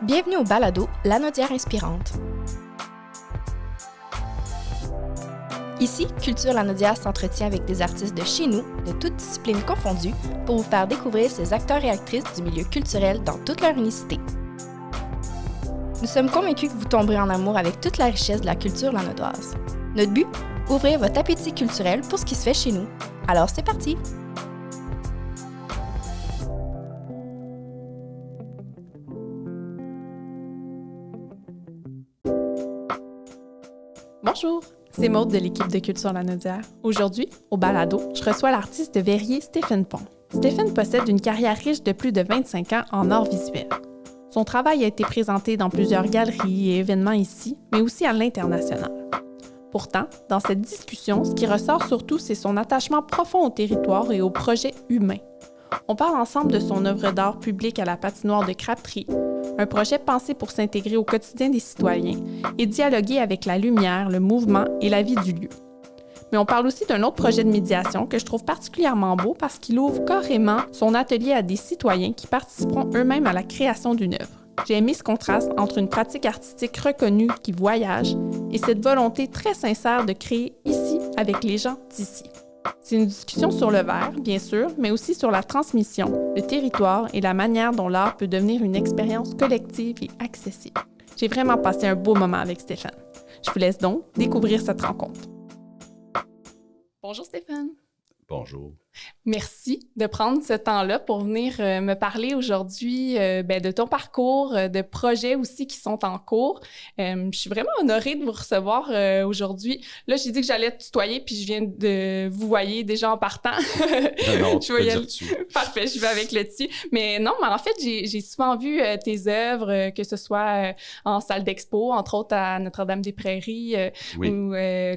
Bienvenue au balado Lanaudière inspirante. Ici, Culture Lanaudière s'entretient avec des artistes de chez nous, de toutes disciplines confondues, pour vous faire découvrir ces acteurs et actrices du milieu culturel dans toute leur unicité. Nous sommes convaincus que vous tomberez en amour avec toute la richesse de la culture lanaudoise. Notre but? Ouvrir votre appétit culturel pour ce qui se fait chez nous. Alors c'est parti! Bonjour, c'est Maude de l'équipe de Culture Lanaudière. Aujourd'hui, au balado, je reçois l'artiste de verrier Stéphane Pont. Stéphane possède une carrière riche de plus de 25 ans en art visuel. Son travail a été présenté dans plusieurs galeries et événements ici, mais aussi à l'international. Pourtant, dans cette discussion, ce qui ressort surtout, c'est son attachement profond au territoire et aux projets humains. On parle ensemble de son œuvre d'art publique à la patinoire de Crabtree, un projet pensé pour s'intégrer au quotidien des citoyens et dialoguer avec la lumière, le mouvement et la vie du lieu. Mais on parle aussi d'un autre projet de médiation que je trouve particulièrement beau parce qu'il ouvre carrément son atelier à des citoyens qui participeront eux-mêmes à la création d'une œuvre. J'ai aimé ce contraste entre une pratique artistique reconnue qui voyage et cette volonté très sincère de créer ici avec les gens d'ici. C'est une discussion sur le verre, bien sûr, mais aussi sur la transmission, le territoire et la manière dont l'art peut devenir une expérience collective et accessible. J'ai vraiment passé un beau moment avec Stéphane. Je vous laisse donc découvrir cette rencontre. Bonjour Stéphane. Bonjour. Merci de prendre ce temps-là pour venir me parler aujourd'hui de ton parcours, de projets aussi qui sont en cours. Je suis vraiment honorée de vous recevoir aujourd'hui. Là, j'ai dit que j'allais te tutoyer, puis je viens de vous voyer déjà en partant. Non, tu peux dire tu. Parfait, je vais avec le tu. Mais non, mais en fait, j'ai souvent vu tes œuvres, que ce soit en salle d'expo, entre autres à Notre-Dame-des-Prairies, Oui. ou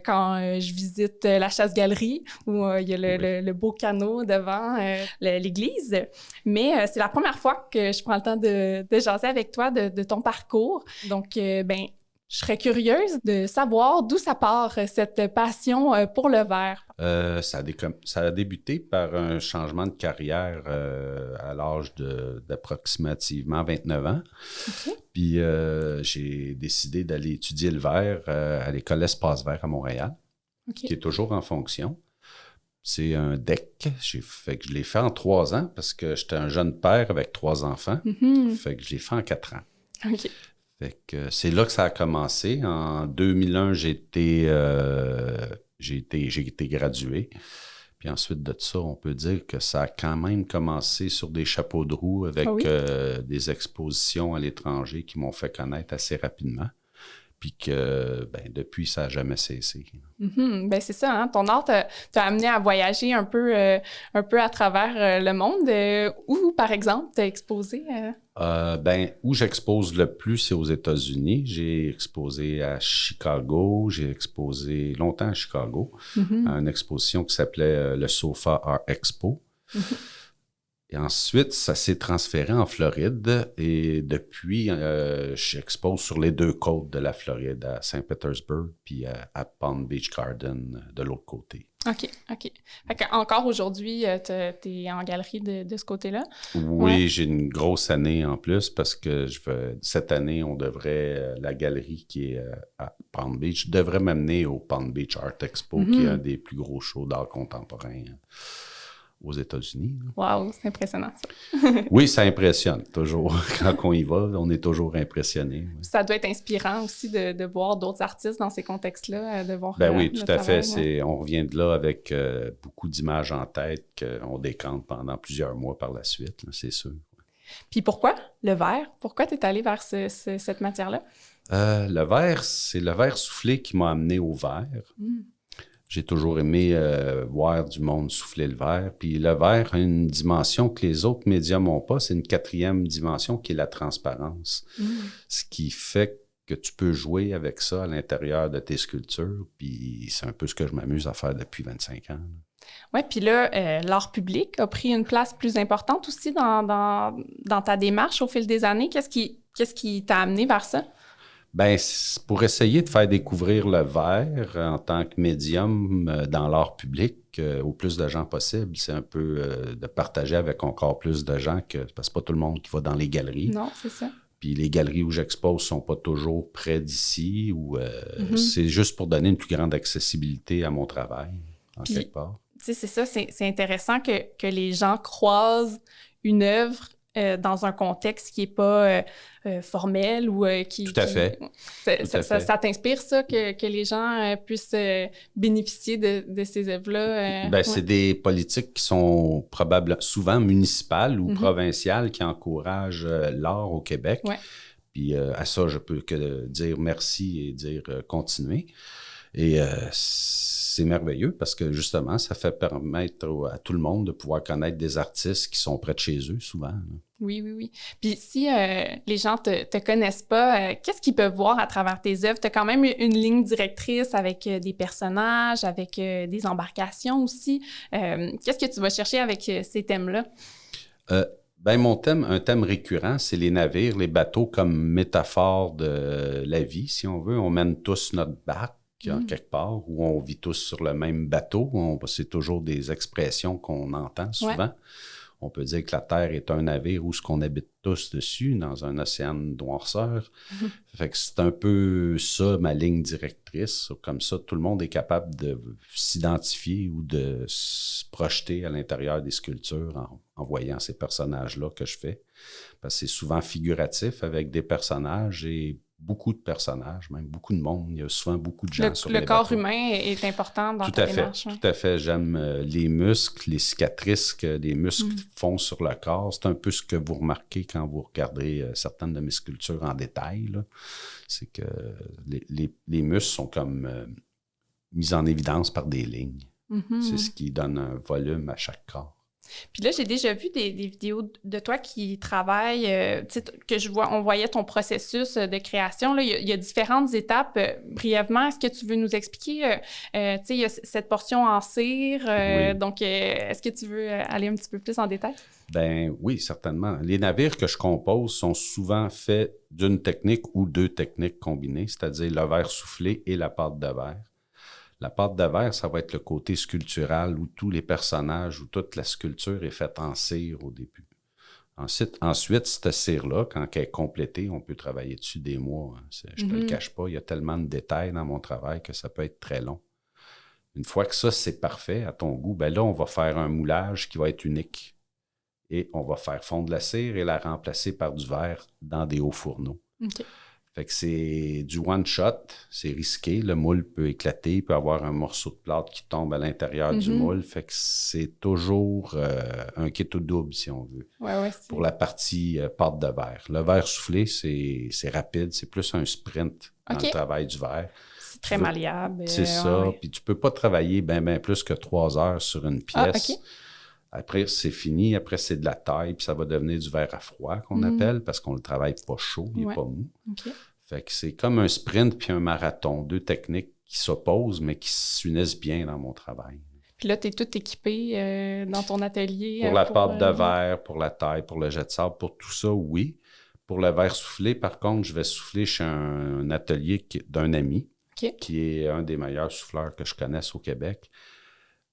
quand je visite la Chasse-Galerie, où il y a le beau canot devant l'église. Mais c'est la première fois que je prends le temps de jaser avec toi de ton parcours. Donc, je serais curieuse de savoir d'où ça part, cette passion pour le verre. Ça a débuté par un changement de carrière à l'âge d'approximativement 29 ans. Okay. Puis j'ai décidé d'aller étudier le verre à l'école Espace Vert à Montréal, Okay. qui est toujours en fonction. C'est un DEC. Fait que je l'ai fait en 3 ans parce que j'étais un jeune père avec 3 enfants. Mm-hmm. Fait que je l'ai fait en 4 ans. OK. Fait que c'est là que ça a commencé. En 2001, j'ai été gradué. Puis ensuite de ça, on peut dire que ça a quand même commencé sur des chapeaux de roue avec des expositions à l'étranger qui m'ont fait connaître assez rapidement. Puis que, depuis, ça n'a jamais cessé. Mm-hmm. C'est ça, hein? Ton art t'a amené à voyager un peu à travers le monde. Où, par exemple, t'as exposé? Où j'expose le plus, c'est aux États-Unis. J'ai exposé à Chicago. J'ai exposé longtemps à Chicago, à une exposition qui s'appelait le Sofa Art Expo. Mm-hmm. Et ensuite, ça s'est transféré en Floride et depuis, j'expose sur les 2 côtes de la Floride, à Saint-Pétersbourg puis à Palm Beach Garden de l'autre côté. OK. Fait qu'encore aujourd'hui, t'es en galerie de ce côté-là? Oui, j'ai une grosse année en plus parce que cette année, la galerie qui est à Palm Beach devrait m'amener au Palm Beach Art Expo, qui est un des plus gros shows d'art contemporain aux États-Unis. Wow, c'est impressionnant, ça. Oui, ça impressionne toujours. Quand on y va, on est toujours impressionné. Oui. Ça doit être inspirant aussi de voir d'autres artistes dans ces contextes-là, de voir oui, tout à fait. On revient de là avec beaucoup d'images en tête qu'on décante pendant plusieurs mois par la suite, là, c'est sûr. Puis pourquoi le verre? Pourquoi tu es allé vers cette matière-là? Le verre, c'est le verre soufflé qui m'a amené au verre. J'ai toujours aimé voir du monde souffler le verre. Puis le verre a une dimension que les autres médiums n'ont pas. C'est une 4e dimension qui est la transparence. Ce qui fait que tu peux jouer avec ça à l'intérieur de tes sculptures. Puis c'est un peu ce que je m'amuse à faire depuis 25 ans. Oui, puis là, l'art public a pris une place plus importante aussi dans ta démarche au fil des années. Qu'est-ce qui t'a amené vers ça? C'est pour essayer de faire découvrir le verre en tant que médium dans l'art public au plus de gens possible. C'est un peu de partager avec encore plus de gens parce que c'est pas tout le monde qui va dans les galeries. Non, c'est ça. Puis les galeries où j'expose sont pas toujours près d'ici ou c'est juste pour donner une plus grande accessibilité à mon travail, Puis, quelque part. Tu sais, c'est ça, c'est intéressant que les gens croisent une œuvre dans un contexte qui n'est pas formel ou qui... Tout à fait. Ça t'inspire, ça, que les gens puissent bénéficier de ces œuvres-là? C'est des politiques qui sont souvent municipales ou provinciales qui encouragent l'art au Québec. Ouais. Puis à ça, je peux que dire merci et dire continuer. Et c'est merveilleux parce que justement, ça fait permettre à tout le monde de pouvoir connaître des artistes qui sont près de chez eux souvent. Là. Oui. Puis si les gens te connaissent pas, qu'est-ce qu'ils peuvent voir à travers tes œuvres? Tu as quand même une ligne directrice avec des personnages, avec des embarcations aussi. Qu'est-ce que tu vas chercher avec ces thèmes-là? Un thème récurrent, c'est les navires, les bateaux comme métaphore de la vie, si on veut. On mène tous notre barque quelque part, où on vit tous sur le même bateau. C'est toujours des expressions qu'on entend souvent. Ouais. On peut dire que la Terre est un navire où ce qu'on habite tous dessus, dans un océan de noirceur. Fait que c'est un peu ça, ma ligne directrice. Comme ça, tout le monde est capable de s'identifier ou de se projeter à l'intérieur des sculptures en voyant ces personnages-là que je fais. Parce que c'est souvent figuratif avec des personnages et beaucoup de personnages, même beaucoup de monde. Il y a souvent beaucoup de gens sur les bateaux. Le corps humain est important dans ta démarche. Tout à fait. J'aime les muscles, les cicatrices que les muscles font sur le corps. C'est un peu ce que vous remarquez quand vous regardez certaines de mes sculptures en détail, là. C'est que les muscles sont comme mis en évidence par des lignes. C'est ce qui donne un volume à chaque corps. Puis là, j'ai déjà vu des vidéos de toi qui travaillent, on voyait ton processus de création. Là, il y a différentes étapes. Brièvement, est-ce que tu veux nous expliquer? Il y a cette portion en cire. Oui. Donc, est-ce que tu veux aller un petit peu plus en détail? Oui, certainement. Les navires que je compose sont souvent faits d'une technique ou deux techniques combinées, c'est-à-dire le verre soufflé et la pâte de verre. La pâte de verre, ça va être le côté sculptural où tous les personnages, où toute la sculpture est faite en cire au début. Ensuite, cette cire-là, quand elle est complétée, on peut travailler dessus des mois. Je ne te le cache pas, il y a tellement de détails dans mon travail que ça peut être très long. Une fois que ça, c'est parfait à ton goût, là, on va faire un moulage qui va être unique. Et on va faire fondre la cire et la remplacer par du verre dans des hauts fourneaux. OK. Fait que c'est du one-shot, c'est risqué. Le moule peut éclater, il peut avoir un morceau de plâtre qui tombe à l'intérieur du moule. Fait que c'est toujours un kit ou double, si on veut, pour la partie pâte de verre. Le verre soufflé, c'est rapide, c'est plus un sprint dans le travail du verre. C'est très malléable. C'est ça, puis tu peux pas travailler bien plus que 3 heures sur une pièce. OK. Après, c'est fini. Après, c'est de la taille, puis ça va devenir du verre à froid qu'on appelle, parce qu'on le travaille pas chaud, il n'est pas mou. Okay. Fait que c'est comme un sprint puis un marathon, deux techniques qui s'opposent, mais qui s'unissent bien dans mon travail. Puis là, tu es tout équipé dans ton atelier? Pour la pâte de verre, pour la taille, pour le jet de sable, pour tout ça, oui. Pour le verre soufflé, par contre, je vais souffler chez un atelier d'un ami, qui est un des meilleurs souffleurs que je connaisse au Québec.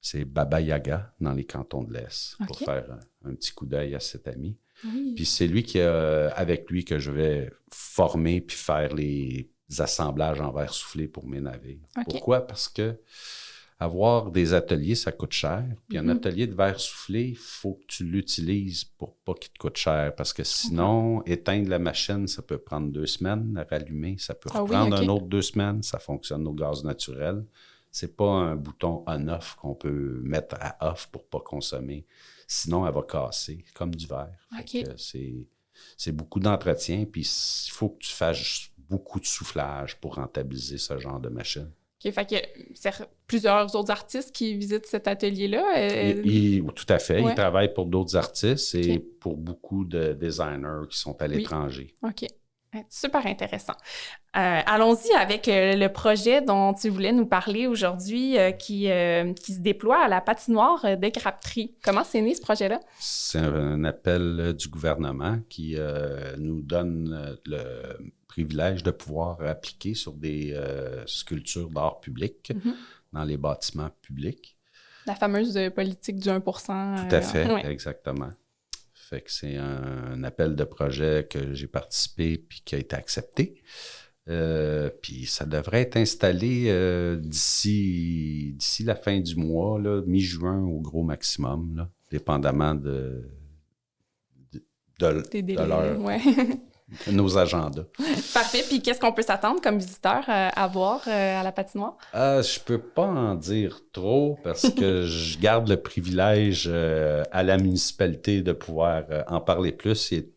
C'est Baba Yaga, dans les cantons de l'Est, pour faire un petit coup d'œil à cet ami. Oui. Puis c'est lui avec lui que je vais former puis faire les assemblages en verre soufflé pour mes navires. Pourquoi? Parce que avoir des ateliers, ça coûte cher. Puis un atelier de verre soufflé, il faut que tu l'utilises pour pas qu'il te coûte cher. Parce que sinon, éteindre la machine, ça peut prendre 2 semaines. La rallumer, ça peut reprendre un autre 2 semaines. Ça fonctionne au gaz naturel. C'est pas un bouton on-off qu'on peut mettre à off pour pas consommer. Sinon, elle va casser, comme du verre. C'est beaucoup d'entretien, puis il faut que tu fasses beaucoup de soufflage pour rentabiliser ce genre de machine. OK, fait que c'est plusieurs autres artistes qui visitent cet atelier-là? Tout à fait. Ils travaillent pour d'autres artistes et pour beaucoup de designers qui sont à l'étranger. OK. Super intéressant. Allons-y avec le projet dont tu voulais nous parler aujourd'hui qui se déploie à la patinoire de Crabtree. Comment c'est né ce projet-là? C'est un appel du gouvernement qui nous donne le privilège de pouvoir appliquer sur des sculptures d'art public dans les bâtiments publics. La fameuse politique du 1 %. Tout à fait, exactement. Fait que c'est un appel de projet que j'ai participé puis qui a été accepté. Puis ça devrait être installé d'ici la fin du mois, là, mi-juin au gros maximum, là, dépendamment de Tes délais, de nos agendas. Parfait. Puis qu'est-ce qu'on peut s'attendre comme visiteur à voir à la patinoire? Je peux pas en dire trop parce que je garde le privilège à la municipalité de pouvoir en parler plus et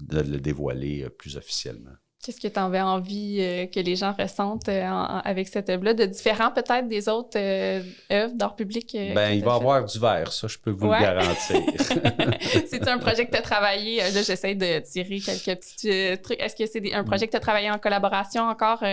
de le dévoiler plus officiellement. Qu'est-ce que tu avais envie que les gens ressentent avec cette œuvre-là, de différent peut-être des autres œuvres d'art public? Il va y avoir du verre, ça, je peux vous le garantir. C'est un projet que tu as travaillé? Là, j'essaie de tirer quelques petits trucs. Est-ce que c'est un projet que tu as travaillé en collaboration encore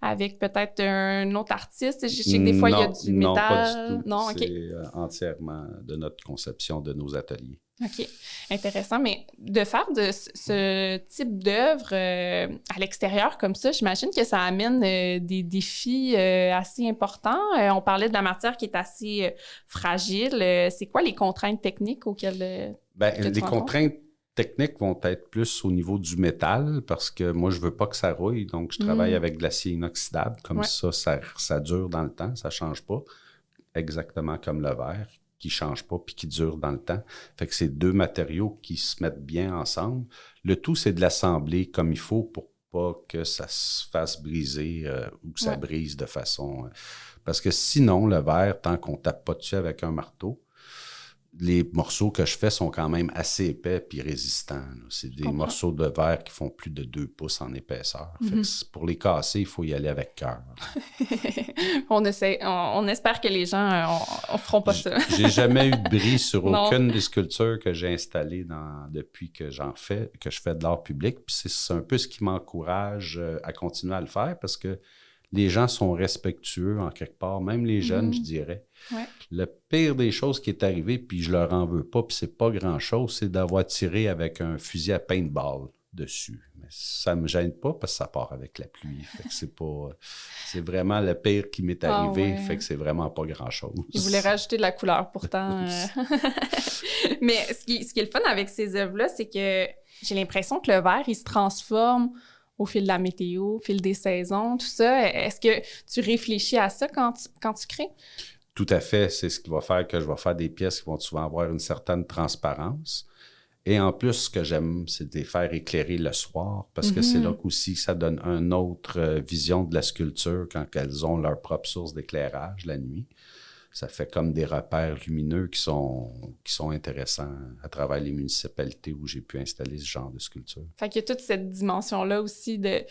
avec peut-être un autre artiste? Je sais que des fois, il y a du métal. Non, pas du tout. Non, c'est entièrement de notre conception de nos ateliers. OK, intéressant. Mais de faire de ce type d'œuvre à l'extérieur comme ça, j'imagine que ça amène des défis assez importants. On parlait de la matière qui est assez fragile. C'est quoi les contraintes techniques auxquelles les contraintes techniques vont être plus au niveau du métal parce que moi, je veux pas que ça rouille. Donc, je travaille avec de l'acier inoxydable. Comme ça dure dans le temps, ça change pas. Exactement comme le verre, qui ne change pas puis qui dure dans le temps. Fait que c'est deux matériaux qui se mettent bien ensemble. Le tout, c'est de l'assembler comme il faut pour pas que ça se fasse briser ou que ça brise de façon... parce que sinon, le verre, tant qu'on tape pas dessus avec un marteau, les morceaux que je fais sont quand même assez épais puis résistants. Là. C'est des morceaux de verre qui font plus de 2 pouces en épaisseur. Fait que pour les casser, il faut y aller avec cœur. On espère que les gens ne feront pas ça. J'ai jamais eu de bris sur aucune des sculptures que j'ai installées depuis que je fais de l'art public. Puis c'est un peu ce qui m'encourage à continuer à le faire parce que les gens sont respectueux en quelque part, même les jeunes, je dirais. Ouais. Le pire des choses qui est arrivé, puis je leur en veux pas, puis c'est pas grand-chose, c'est d'avoir tiré avec un fusil à paintball dessus. Mais ça me gêne pas parce que ça part avec la pluie. Fait que c'est vraiment le pire qui m'est arrivé, fait que c'est vraiment pas grand-chose. Ils voulaient rajouter de la couleur pourtant. Mais ce qui est le fun avec ces œuvres-là, c'est que j'ai l'impression que le verre, il se transforme au fil de la météo, au fil des saisons, tout ça. Est-ce que tu réfléchis à ça quand tu crées? Tout à fait. C'est ce qui va faire que je vais faire des pièces qui vont souvent avoir une certaine transparence. Et en plus, ce que j'aime, c'est de les faire éclairer le soir parce que c'est là qu'aussi ça donne une autre vision de la sculpture quand elles ont leur propre source d'éclairage la nuit. Ça fait comme des repères lumineux qui sont intéressants à travers les municipalités où j'ai pu installer ce genre de sculpture. Fait qu'il y a toute cette dimension-là aussi de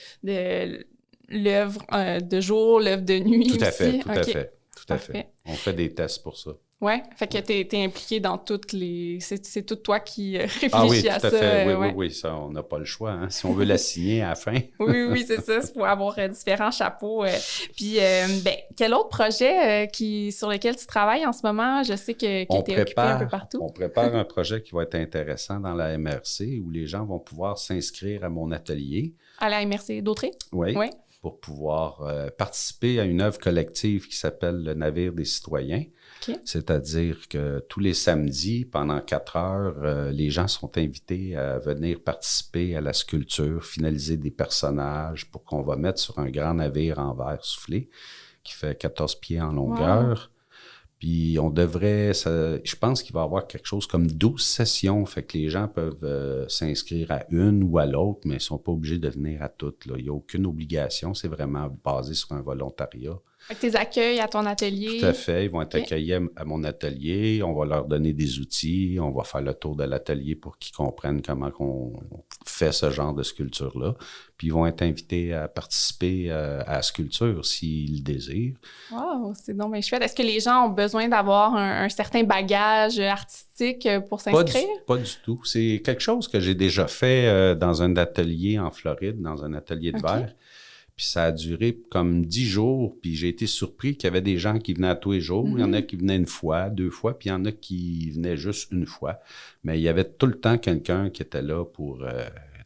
l'œuvre de jour, l'œuvre de nuit aussi. Tout à fait. On fait des tests pour ça. Oui, fait que t'es impliqué dans toutes les... C'est tout toi qui réfléchis à ça. Ah oui, tout à fait. Oui, ça, on n'a pas le choix. Hein, si on veut la signer à la fin. oui, c'est ça. Il faut avoir différents chapeaux. Puis, quel autre projet sur lequel tu travailles en ce moment? Je sais que tu es occupé un peu partout. On prépare un projet qui va être intéressant dans la MRC où les gens vont pouvoir s'inscrire à mon atelier. À la MRC d'Autré? Oui. Pour pouvoir participer à une œuvre collective qui s'appelle Le Navire des citoyens. Okay. C'est-à-dire que tous les samedis, pendant 4 heures, les gens sont invités à venir participer à la sculpture, finaliser des personnages pour qu'on va mettre sur un grand navire en verre soufflé qui fait 14 pieds en longueur. Wow. Puis on devrait, je pense qu'il va y avoir quelque chose comme 12 sessions, fait que les gens peuvent s'inscrire à une ou à l'autre, mais ils ne sont pas obligés de venir à toutes. Là. Il n'y a aucune obligation, c'est vraiment basé sur un volontariat. Fait que tu les accueilles à ton atelier? Tout à fait, ils vont être accueillis à mon atelier, on va leur donner des outils, on va faire le tour de l'atelier pour qu'ils comprennent comment on fait ce genre de sculpture-là. Puis ils vont être invités à participer à la sculpture s'ils le désirent. Wow, c'est donc bien chouette. Est-ce que les gens ont besoin d'avoir un certain bagage artistique pour s'inscrire? Pas du tout. C'est quelque chose que j'ai déjà fait dans un atelier en Floride, dans un atelier de verre. Puis ça a duré comme 10 jours, puis j'ai été surpris qu'il y avait des gens qui venaient à tous les jours. Il y en a qui venaient 1 fois, 2 fois, puis il y en a qui venaient juste 1 fois. Mais il y avait tout le temps quelqu'un qui était là pour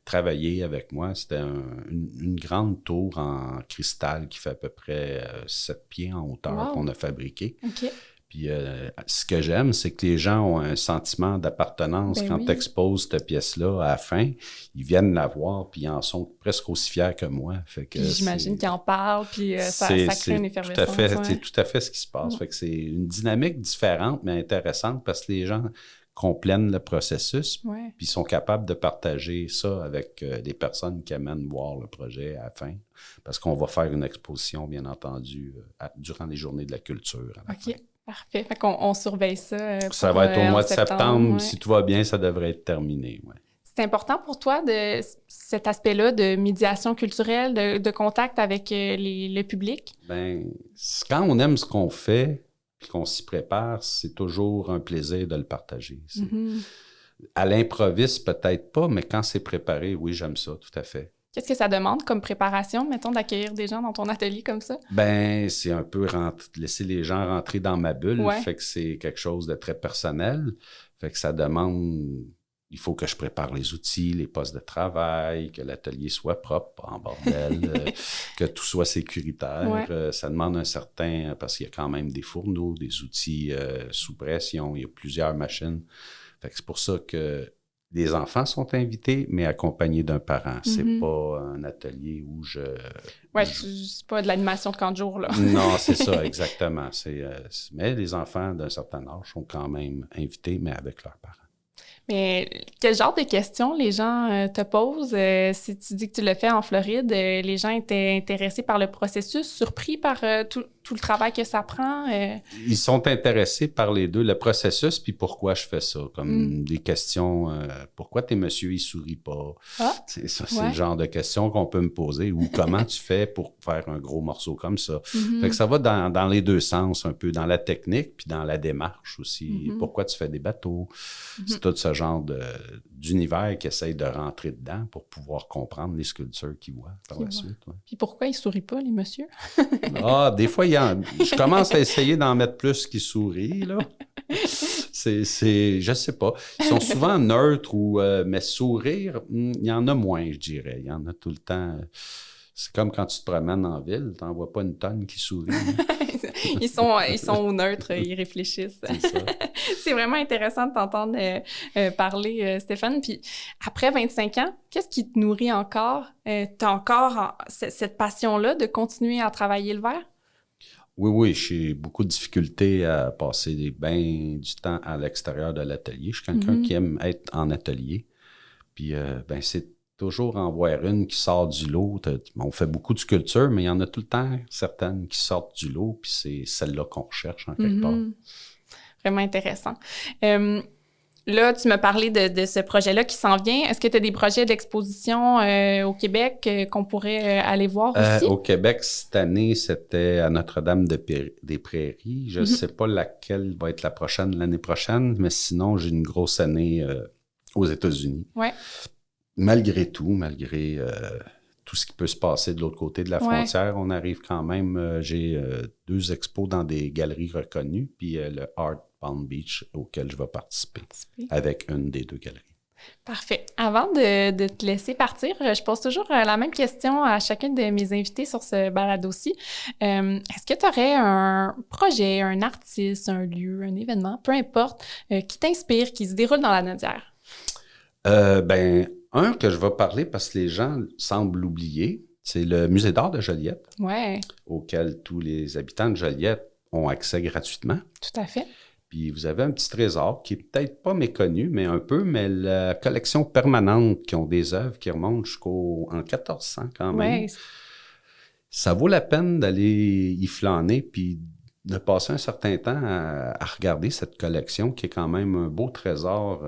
travailler avec moi. C'était une grande tour en cristal qui fait à peu près 7 pieds en hauteur qu'on a fabriquée. Okay. Puis ce que j'aime, c'est que les gens ont un sentiment d'appartenance quand tu exposes cette pièce-là à la fin. Ils viennent la voir, puis ils en sont presque aussi fiers que moi. Fait que puis j'imagine qu'ils en parlent, puis ça crée une effervescence. C'est tout à fait ce qui se passe. Fait que c'est une dynamique différente, mais intéressante, parce que les gens complètent le processus, puis sont capables de partager ça avec des personnes qui amènent voir le projet à la fin. Parce qu'on va faire une exposition, bien entendu, durant les journées de la culture. OK. Parfait. Fait qu'on surveille ça. Ça va être au mois de septembre. Si tout va bien, ça devrait être terminé. Ouais. C'est important pour toi, cet aspect-là de médiation culturelle, de contact avec le public? Bien, quand on aime ce qu'on fait puis qu'on s'y prépare, c'est toujours un plaisir de le partager. À l'improviste, peut-être pas, mais quand c'est préparé, oui, j'aime ça, tout à fait. Qu'est-ce que ça demande comme préparation, mettons, d'accueillir des gens dans ton atelier comme ça? Ben, c'est un peu laisser les gens rentrer dans ma bulle. Fait que c'est quelque chose de très personnel. Fait que ça demande... Il faut que je prépare les outils, les postes de travail, que l'atelier soit propre, pas en bordel, que tout soit sécuritaire. Ça demande un certain... Parce qu'il y a quand même des fourneaux, des outils sous pression, il y a plusieurs machines. Fait que c'est pour ça que les enfants sont invités, mais accompagnés d'un parent. C'est pas un atelier où c'est pas de l'animation de camp de jour, là. Non, c'est ça, exactement. Mais les enfants d'un certain âge sont quand même invités, mais avec leurs parents. Mais quel genre de questions les gens te posent? Si tu dis que tu le fais en Floride, les gens étaient intéressés par le processus, surpris par tout le travail que ça prend? Ils sont intéressés par les deux, le processus, puis pourquoi je fais ça. Comme des questions, pourquoi tes monsieur, il sourit pas? C'est le genre de questions qu'on peut me poser. Ou comment tu fais pour faire un gros morceau comme ça? Fait que ça va dans les deux sens, un peu dans la technique, puis dans la démarche aussi. Pourquoi tu fais des bateaux? C'est tout ce genre d'univers qui essaye de rentrer dedans pour pouvoir comprendre les sculptures qu'ils voient par la suite. Ouais. Puis pourquoi ils sourient pas, les messieurs? Des fois, je commence à essayer d'en mettre plus qui sourient, là. Je sais pas. Ils sont souvent neutres, mais sourire, il y en a moins, je dirais. Il y en a tout le temps. C'est comme quand tu te promènes en ville, tu n'en vois pas une tonne qui sourit. Ils sont neutres, ils réfléchissent. C'est ça. C'est vraiment intéressant de t'entendre parler, Stéphane. Puis après 25 ans, qu'est-ce qui te nourrit encore? Tu as encore cette passion-là de continuer à travailler le verre? Oui, j'ai beaucoup de difficultés à passer du temps à l'extérieur de l'atelier. Je suis quelqu'un qui aime être en atelier. Puis, c'est toujours en voir une qui sort du lot. On fait beaucoup de sculptures, mais il y en a tout le temps certaines qui sortent du lot, puis c'est celle-là qu'on recherche en quelque part. Vraiment intéressant. Là, tu m'as parlé de ce projet-là qui s'en vient. Est-ce que tu as des projets d'exposition au Québec qu'on pourrait aller voir aussi? Au Québec, cette année, c'était à Notre-Dame-des Prairies. Je ne sais pas laquelle va être l'année prochaine, mais sinon, j'ai une grosse année aux États-Unis. Ouais. Malgré tout ce qui peut se passer de l'autre côté de la frontière, on arrive quand même. J'ai 2 expos dans des galeries reconnues, puis le Art Palm Beach auquel je vais participer avec une des 2 galeries. Parfait. Avant de te laisser partir, je pose toujours la même question à chacun de mes invités sur ce balado-ci. Est-ce que tu aurais un projet, un artiste, un lieu, un événement, peu importe, qui t'inspire, qui se déroule dans la Nodière? Un que je vais parler parce que les gens semblent l'oublier, c'est le Musée d'art de Joliette, auquel tous les habitants de Joliette ont accès gratuitement. Tout à fait. Puis vous avez un petit trésor qui est peut-être pas méconnu, mais un peu, mais la collection permanente qui ont des œuvres qui remontent en 1400 quand même. Ouais. Ça vaut la peine d'aller y flâner puis de passer un certain temps à regarder cette collection qui est quand même un beau trésor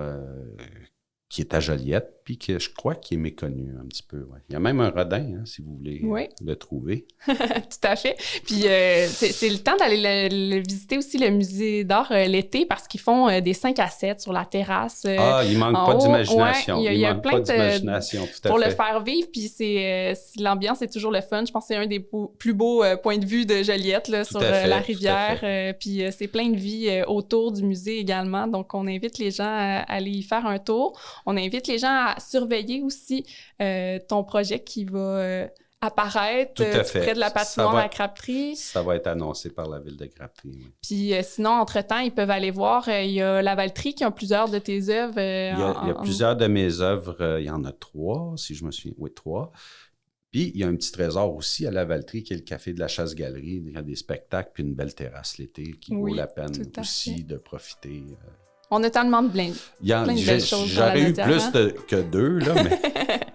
qui est à Joliette, puis que je crois qu'il est méconnu un petit peu. Ouais. Il y a même un Rodin, si vous voulez le trouver. Tout à fait. Puis c'est le temps d'aller le visiter aussi, le musée d'art l'été, parce qu'ils font des 5 à 7 sur la terrasse. Il manque pas d'imagination. Il y a plein d'imagination, tout à fait. Pour le faire vivre, puis l'ambiance est toujours le fun. Je pense que c'est un des plus beaux points de vue de Joliette, là, sur la rivière. Puis c'est plein de vie autour du musée également. Donc, on invite les gens à aller y faire un tour. On invite les gens à surveiller aussi ton projet qui va apparaître Tout à fait. près de la patinoire à Crabtree. Ça va être annoncé par la ville de Crabtree, oui. Puis sinon, entre-temps, ils peuvent aller voir, il y a Lavaltrie qui a plusieurs de tes œuvres. Il y a plusieurs de mes œuvres, il y en a 3, si je me souviens. Oui, 3. Puis, il y a un petit trésor aussi à Lavaltrie, qui est le Café de la Chasse-Galerie. Il y a des spectacles, puis une belle terrasse l'été qui vaut la peine aussi de profiter. On a tellement de plein de belles choses. J'aurais eu plus que 2, là, mais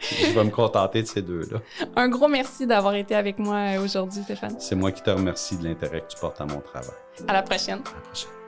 je vais me contenter de ces 2-là. Un gros merci d'avoir été avec moi aujourd'hui, Stéphane. C'est moi qui te remercie de l'intérêt que tu portes à mon travail. À la prochaine. À la prochaine.